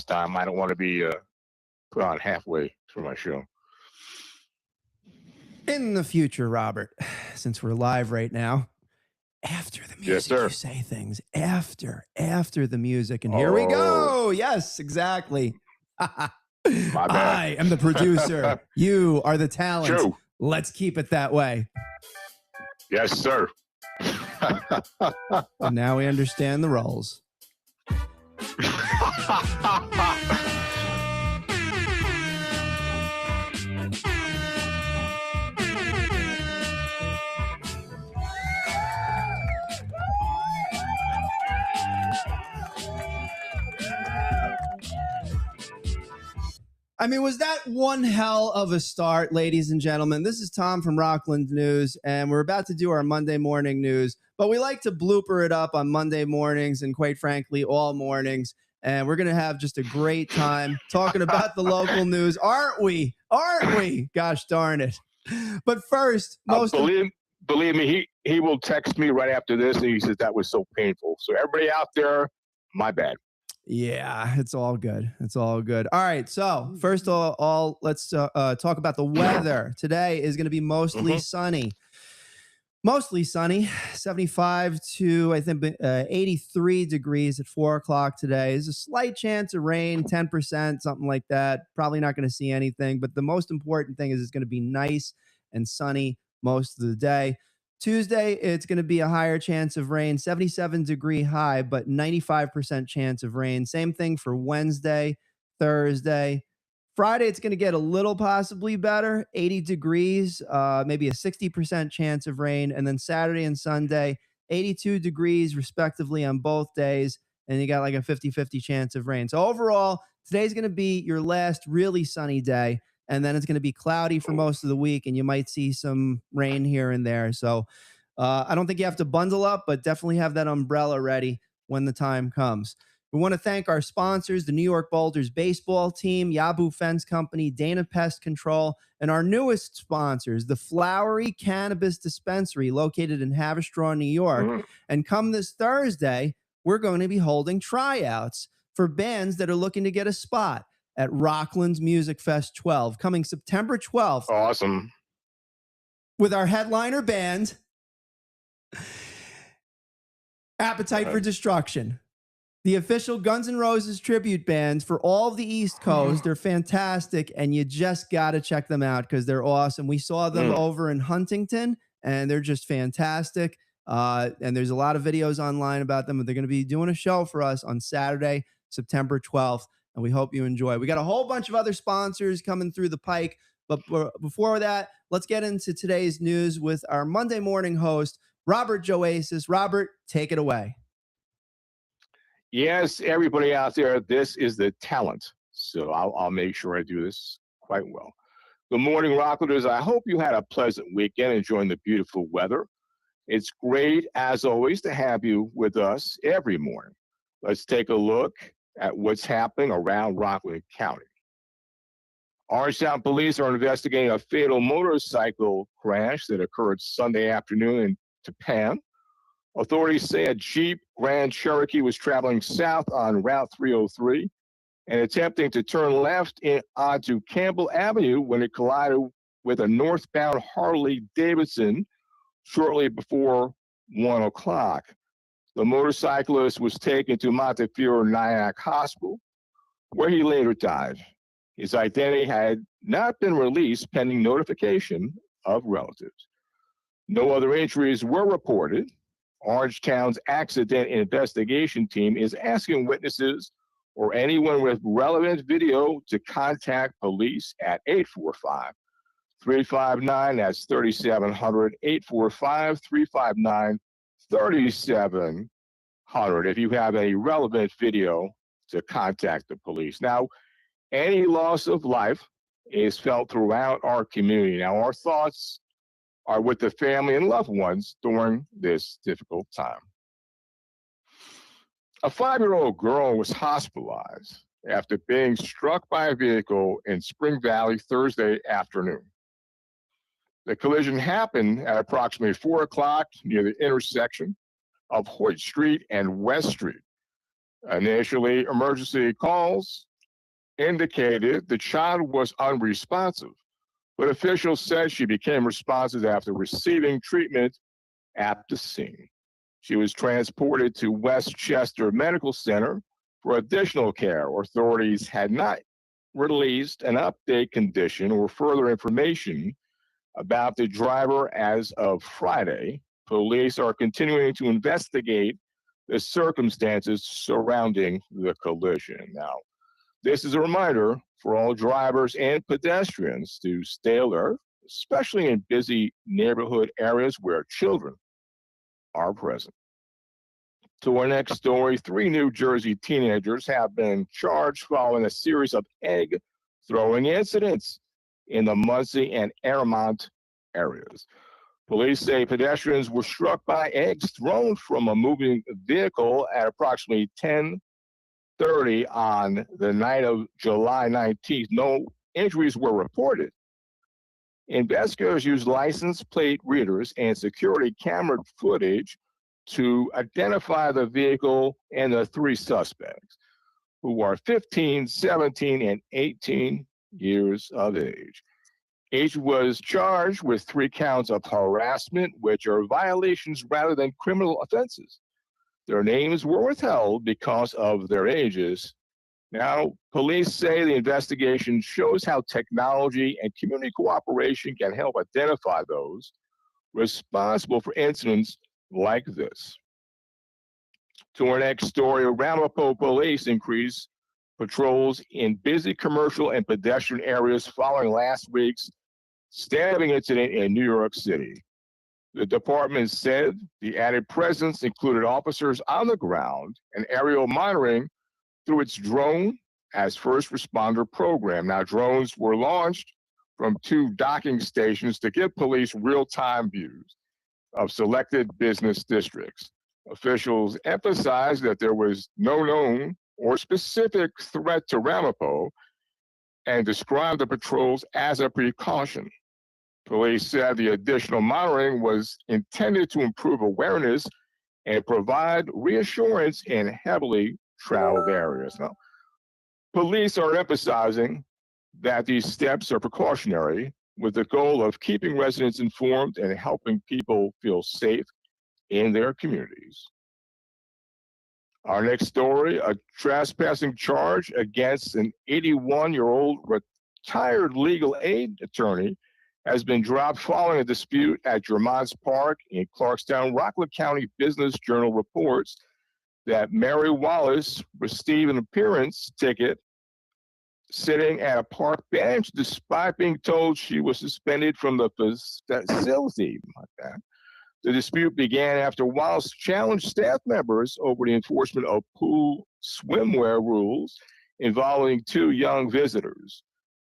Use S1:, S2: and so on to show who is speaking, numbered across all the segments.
S1: time. I don't want to be put on halfway through my show.
S2: In the future, Robert, since we're live right now, after the music, you say things after the music. And here we go. Yes, exactly.
S1: My bad.
S2: I am the producer. You are the talent.
S1: True.
S2: Let's keep it that way.
S1: Yes, sir.
S2: And now we understand the roles. I mean, was that one hell of a start, ladies and gentlemen? This is Tom from Rockland News, and we're about to do our Monday morning news, but we like to blooper it up on Monday mornings and, quite frankly, all mornings, and we're going to have just a great time talking about the local news. Aren't we? Aren't we? Gosh darn it. But first,
S1: believe me, he will text me right after this, and he says that was so painful. So everybody out there, my bad.
S2: Yeah, it's all good. It's all good. All right. So first of all, let's talk about the weather. Today is going to be mostly sunny. Mostly sunny, 75 to, I think, 83 degrees at 4 o'clock today. There's a slight chance of rain, 10%, something like that. Probably not going to see anything. But the most important thing is it's going to be nice and sunny most of the day. Tuesday, it's going to be a higher chance of rain, 77-degree high, but 95% chance of rain. Same thing for Wednesday, Thursday. Friday, it's going to get a little possibly better, 80 degrees, maybe a 60% chance of rain. And then Saturday and Sunday, 82 degrees respectively on both days. And you got like a 50-50 chance of rain. So overall, today's going to be your last really sunny day. And then it's going to be cloudy for most of the week, and you might see some rain here and there. So I don't think you have to bundle up, but definitely have that umbrella ready when the time comes. We want to thank our sponsors, the New York Boulders baseball team, Yabu Fence Company, Dana Pest Control, and our newest sponsors, the Flowery Cannabis Dispensary located in Haverstraw, New York. And come this Thursday, we're going to be holding tryouts for bands that are looking to get a spot at Rockland's Music Fest 12, coming September 12th.
S1: Awesome.
S2: With our headliner band, Appetite for Destruction, the official Guns N' Roses tribute band for all of the East Coast. They're fantastic, and you just got to check them out because they're awesome. We saw them over in Huntington, and they're just fantastic. And there's a lot of videos online about them. They're going to be doing a show for us on Saturday, September 12th. And we hope you enjoy. We got a whole bunch of other sponsors coming through the pike. But before that, let's get into today's news with our Monday morning host, Robert Joasis. Robert, take it away.
S1: Yes, everybody out there, this is the talent. So I'll make sure I do this quite well. Good morning, Rocklanders. I hope you had a pleasant weekend enjoying the beautiful weather. It's great, as always, to have you with us every morning. Let's take a look at what's happening around Rockland County. Orangetown police are investigating a fatal motorcycle crash that occurred Sunday afternoon in Tappan. Authorities say a Jeep Grand Cherokee was traveling south on Route 303 and attempting to turn left onto Campbell Avenue when it collided with a northbound Harley Davidson shortly before 1 o'clock. The motorcyclist was taken to Montefiore Nyack Hospital, where he later died. His identity had not been released pending notification of relatives. No other injuries were reported. Orangetown's accident investigation team is asking witnesses or anyone with relevant video to contact police at 845-359, that's 3700, 845-359, 3700 if you have any relevant video to contact the police. Now, any loss of life is felt throughout our community. Now, our thoughts are with the family and loved ones during this difficult time. A 5-year-old girl was hospitalized after being struck by a vehicle in Spring Valley Thursday afternoon. The collision happened at approximately 4 o'clock near the intersection of Hoyt Street and West Street. Initially, emergency calls indicated the child was unresponsive, but officials said she became responsive after receiving treatment at the scene. She was transported to Westchester Medical Center for additional care. Authorities had not released an update condition or further information about the driver as of Friday. Police are continuing to investigate the circumstances surrounding the collision. Now, this is a reminder for all drivers and pedestrians to stay alert, especially in busy neighborhood areas where children are present. To our next story, 3 New Jersey teenagers have been charged following a series of egg throwing incidents in the Muncie and Airmont areas. Police say pedestrians were struck by eggs thrown from a moving vehicle at approximately 10:30 on the night of July 19th. No injuries were reported. Investigators used license plate readers and security camera footage to identify the vehicle and the 3 suspects, who are 15, 17, and 18 years of age. Each was charged with 3 counts of harassment, which are violations rather than criminal offenses. Their names were withheld because of their ages. Now, police say the investigation shows how technology and community cooperation can help identify those responsible for incidents like this. To our next story, Ramapo police increased patrols in busy commercial and pedestrian areas following last week's stabbing incident in New York City. The department said the added presence included officers on the ground and aerial monitoring through its drone as first responder program. Now, drones were launched from 2 docking stations to give police real-time views of selected business districts. Officials emphasized that there was no known or specific threat to Ramapo and described the patrols as a precaution. Police said the additional monitoring was intended to improve awareness and provide reassurance in heavily traveled areas. Now, police are emphasizing that these steps are precautionary with the goal of keeping residents informed and helping people feel safe in their communities. Our next story, a trespassing charge against an 81-year-old retired legal aid attorney has been dropped following a dispute at Jermont's Park in Clarkstown. Rockland County Business Journal reports that Mary Wallace received an appearance ticket sitting at a park bench despite being told she was suspended from the facility. The dispute began after Wallace challenged staff members over the enforcement of pool swimwear rules involving 2 young visitors.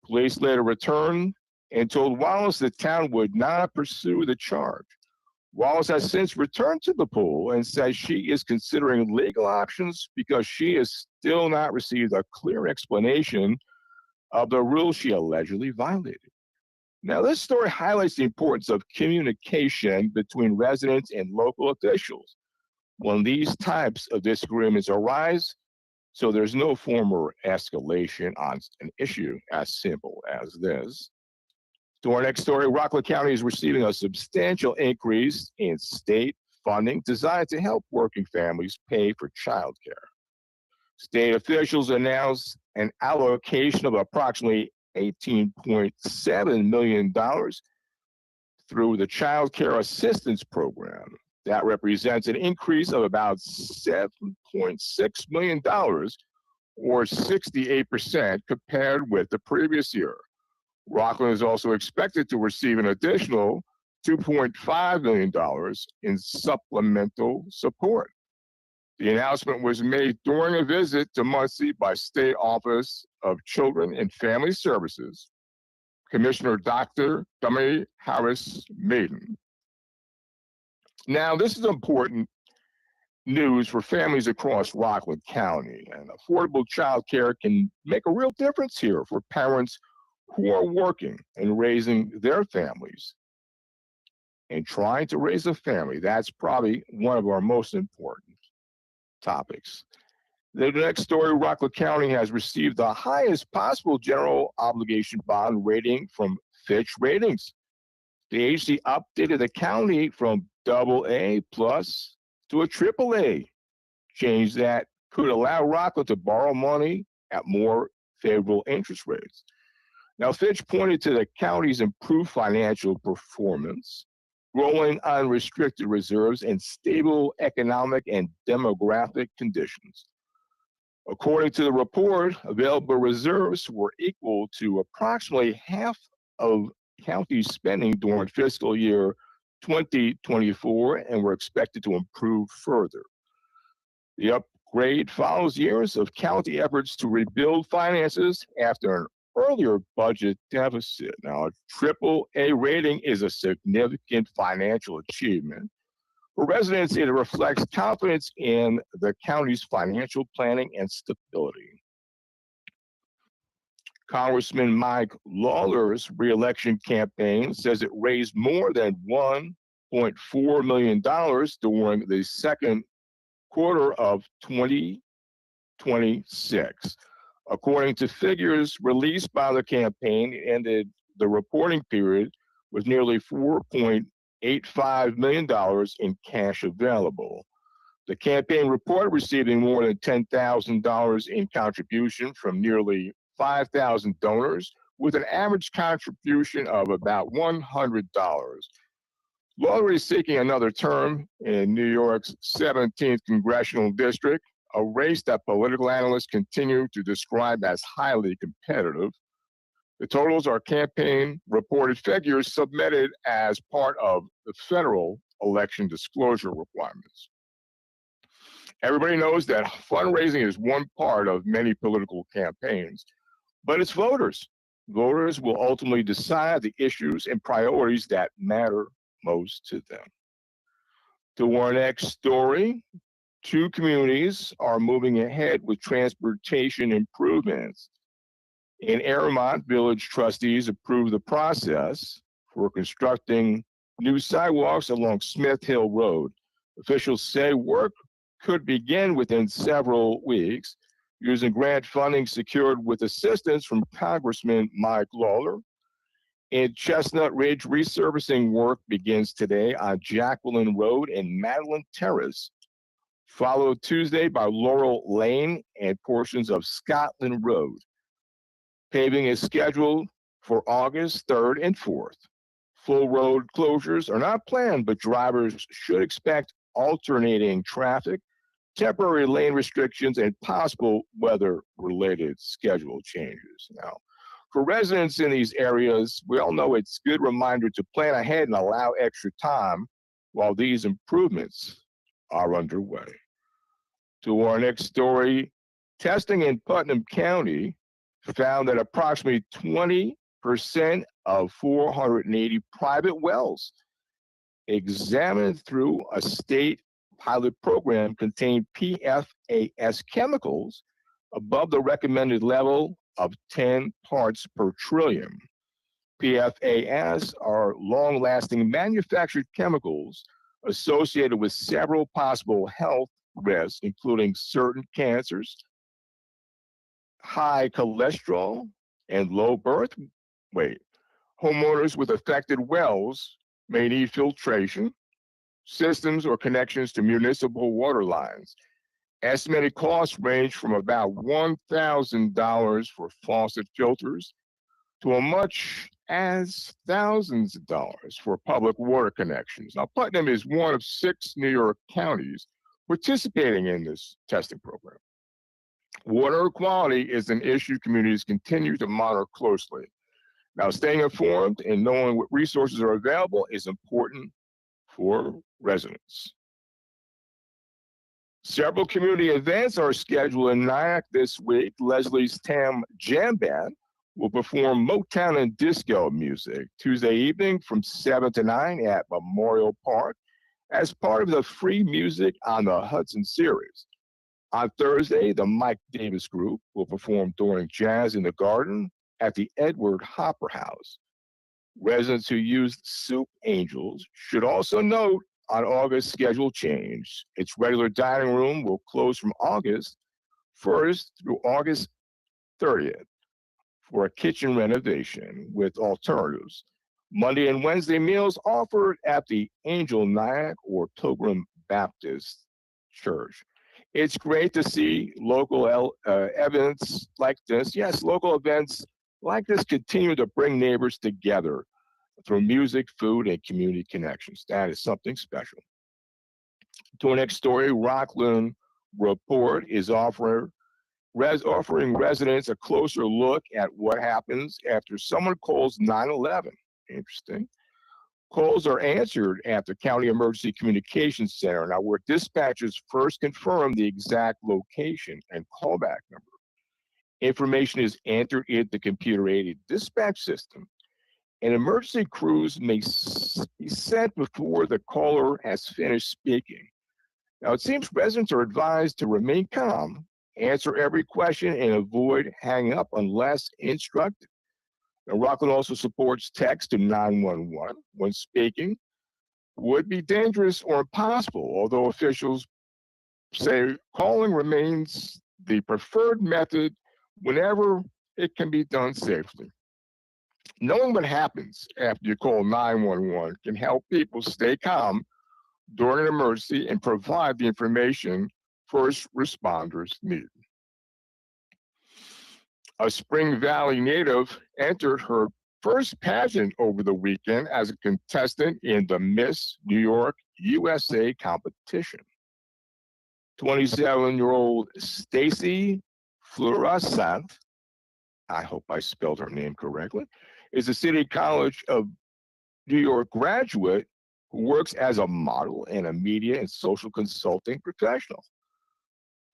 S1: Police later returned and told Wallace the town would not pursue the charge. Wallace has since returned to the pool and says she is considering legal options because she has still not received a clear explanation of the rules she allegedly violated. Now, this story highlights the importance of communication between residents and local officials when these types of disagreements arise, so there's no formal escalation on an issue as simple as this. To our next story, Rockland County is receiving a substantial increase in state funding designed to help working families pay for childcare. State officials announced an allocation of approximately $18.7 million through the Child Care Assistance Program. That represents an increase of about $7.6 million, or 68% compared with the previous year. Rockland is also expected to receive an additional $2.5 million in supplemental support. The announcement was made during a visit to Muncie by State Office of Children and Family Services, Commissioner Dr. Dummy Harris Maiden. Now, this is important news for families across Rockland County, and affordable child care can make a real difference here for parents who are working and raising their families. And trying to raise a family, that's probably one of our most important topics. The next story, Rockland County has received the highest possible general obligation bond rating from Fitch Ratings. The agency updated the county from AA plus to a AAA, change that could allow Rockland to borrow money at more favorable interest rates. Now, Fitch pointed to the county's improved financial performance, growing unrestricted reserves, and stable economic and demographic conditions. According to the report, available reserves were equal to approximately half of county spending during fiscal year 2024 and were expected to improve further. The upgrade follows years of county efforts to rebuild finances after an earlier budget deficit. Now, a AAA rating is a significant financial achievement. For residents, it reflects confidence in the county's financial planning and stability. Congressman Mike Lawler's reelection campaign says it raised more than $1.4 million during the second quarter of 2026. According to figures released by the campaign, it ended the reporting period with nearly $4.85 million in cash available. The campaign reported receiving more than $10,000 in contribution from nearly 5,000 donors, with an average contribution of about $100. Lawler is seeking another term in New York's 17th congressional district, a race that political analysts continue to describe as highly competitive. The totals are campaign reported figures submitted as part of the federal election disclosure requirements. Everybody knows that fundraising is one part of many political campaigns, but it's voters. Voters will ultimately decide the issues and priorities that matter most to them. To our next story, 2 communities are moving ahead with transportation improvements. In Airmont, village trustees approved the process for constructing new sidewalks along Smith Hill Road. Officials say work could begin within several weeks using grant funding secured with assistance from Congressman Mike Lawler. In Chestnut Ridge, resurfacing work begins today on Jacqueline Road and Madeline Terrace, followed Tuesday by Laurel Lane and portions of Scotland Road. Paving is scheduled for August 3rd and 4th. Full road closures are not planned, but drivers should expect alternating traffic, temporary lane restrictions, and possible weather-related schedule changes. Now, for residents in these areas, we all know it's a good reminder to plan ahead and allow extra time while these improvements are underway. To our next story, testing in Putnam County found that approximately 20% of 480 private wells examined through a state pilot program contained PFAS chemicals above the recommended level of 10 parts per trillion. PFAS are long-lasting manufactured chemicals associated with several possible health risks, including certain cancers, high cholesterol, and low birth weight. Homeowners with affected wells may need filtration systems or connections to municipal water lines. Estimated costs range from about $1,000 for faucet filters to as much as thousands of dollars for public water connections. Now, Putnam is one of 6 New York counties participating in this testing program. Water quality is an issue communities continue to monitor closely. Now, staying informed and knowing what resources are available is important for residents. Several community events are scheduled in Nyack this week. Leslie's Tam Jam Band will perform Motown and disco music Tuesday evening from 7 to 9 at Memorial Park as part of the Free Music on the Hudson series. On Thursday, the Mike Davis Group will perform during Jazz in the Garden at the Edward Hopper House. Residents who used Soup Angels should also note on August schedule change. Its regular dining room will close from August 1st through August 30th for a kitchen renovation with alternatives. Monday and Wednesday meals offered at the Angel Nyack or Pilgrim Baptist Church. It's great to see local events like this. Yes, local events like this continue to bring neighbors together through music, food, and community connections. That is something special. To our next story, Rockland Report is offering residents a closer look at what happens after someone calls 911. Interesting. Calls are answered at the County Emergency Communications Center, now where dispatchers first confirm the exact location and callback number. Information is entered into the computer-aided dispatch system, and emergency crews may be sent before the caller has finished speaking. Now, it seems residents are advised to remain calm, answer every question, and avoid hanging up unless instructed. Now, Rockland also supports text to 911 when speaking. Would be dangerous or impossible, although officials say calling remains the preferred method whenever it can be done safely. Knowing what happens after you call 911 can help people stay calm during an emergency and provide the information first responders need. A Spring Valley native entered her first pageant over the weekend as a contestant in the Miss New York USA competition. 27-year-old Stacy Florissant, I hope I spelled her name correctly, is a City College of New York graduate who works as a model and a media and social consulting professional.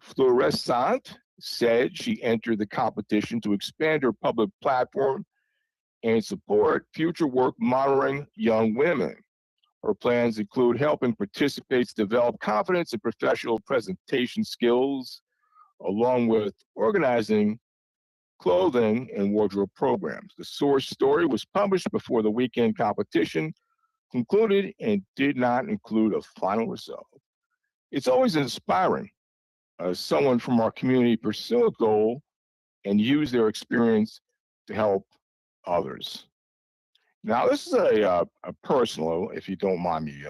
S1: Florissant said she entered the competition to expand her public platform and support future work monitoring young women. Her plans include helping participants develop confidence and professional presentation skills, along with organizing clothing and wardrobe programs. The source story was published before the weekend competition concluded and did not include a final result. It's always inspiring someone from our community pursue a goal and use their experience to help others. Now, this is a personal, if you don't mind me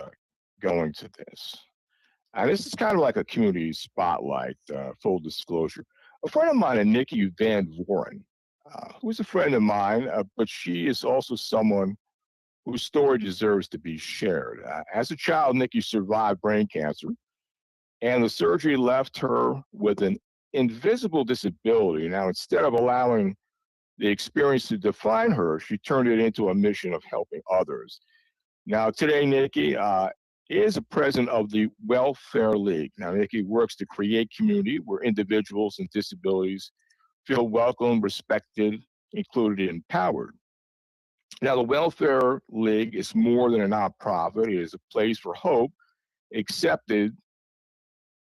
S1: going to this. And this is kind of like a community spotlight, full disclosure. A friend of mine, Nikki Van Voren, who's a friend of mine, but she is also someone whose story deserves to be shared. As a child, Nikki survived brain cancer, and the surgery left her with an invisible disability. Now, instead of allowing the experience to define her, she turned it into a mission of helping others. Now, today, Nikki is a president of the Welfare League. Now, Nikki works to create community where individuals and disabilities feel welcome, respected, included, and empowered. Now, the Welfare League is more than a nonprofit. It is a place for hope, accepted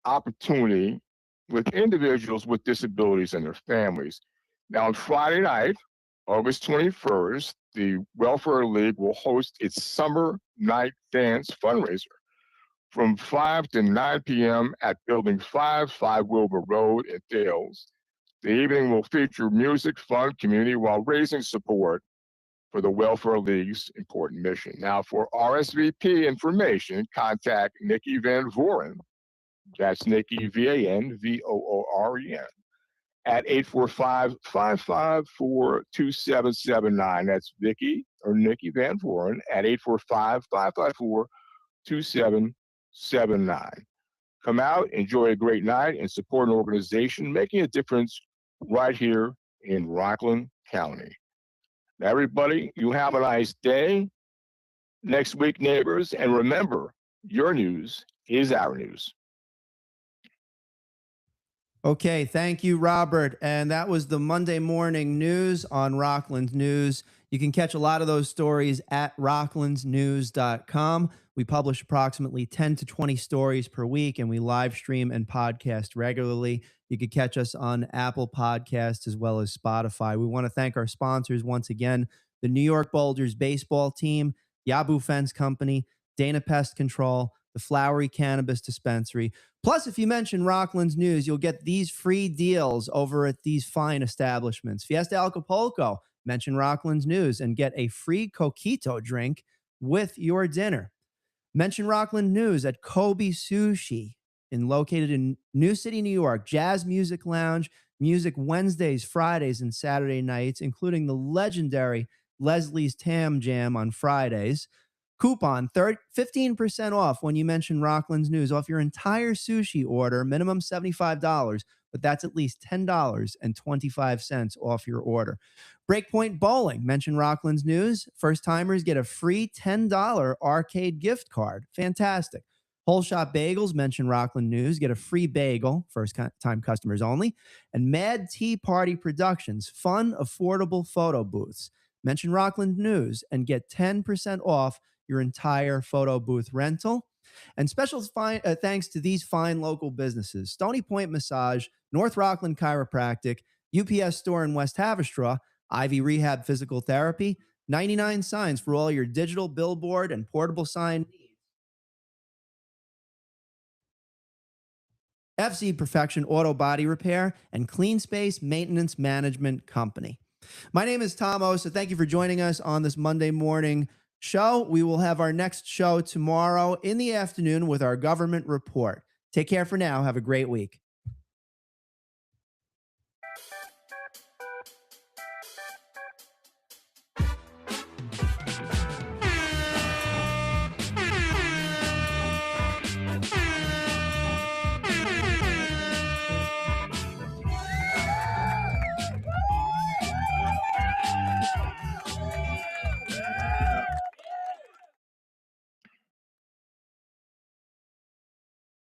S1: opportunity with individuals with disabilities and their families. Now, on Friday night, August 21st, the Welfare League will host its Summer Night Dance fundraiser from 5 to 9 p.m. at Building 5 Wilbur Road in Dales. The evening will feature music, fun, community, while raising support for the Welfare League's important mission. Now, for RSVP information, contact Nikki Van Voren. That's Nikki, VANVOOREN, at 845-554-2779. That's Vicky or Nikki Van Voren at 845-554-2779. Come out, enjoy a great night, and support an organization making a difference right here in Rockland County. Now, everybody, you have a nice day. Next week, neighbors, and remember, your news is our news.
S2: Okay, thank you, Robert. And that was the Monday morning news on Rockland News. You can catch a lot of those stories at rocklandsnews.com. We publish approximately 10 to 20 stories per week, and we live stream and podcast regularly. You can catch us on Apple Podcasts as well as Spotify. We want to thank our sponsors once again, the New York Boulders baseball team, Yabu Fence Company, Dana Pest Control, the Flowery Cannabis Dispensary. Plus, if you mention Rockland's News, you'll get these free deals over at these fine establishments. Fiesta Acapulco, mention Rockland's News and get a free coquito drink with your dinner. Mention Rockland News at Kobe Sushi, located in New City, New York. Jazz Music Lounge, music Wednesdays, Fridays, and Saturday nights, including the legendary Leslie's Tam Jam on Fridays. Coupon 15% off when you mention Rockland's News off your entire sushi order, minimum $75, but that's at least $10.25 off your order. Breakpoint Bowling, mention Rockland's News. First timers get a free $10 arcade gift card. Fantastic. Whole Shop Bagels, mention Rockland News, get a free bagel, first time customers only. And Mad Tea Party Productions, fun, affordable photo booths. Mention Rockland News and get 10% off your entire photo booth rental. And special thanks to these fine local businesses: Stony Point Massage, North Rockland Chiropractic, UPS Store in West Haverstraw, Ivy Rehab Physical Therapy, 99 Signs for all your digital billboard and portable sign needs, FC Perfection Auto Body Repair, and Clean Space Maintenance Management Company. My name is Tom Ossa. Thank you for joining us on this Monday morning show. We will have our next show tomorrow in the afternoon with our government report. Take care for now. Have a great week.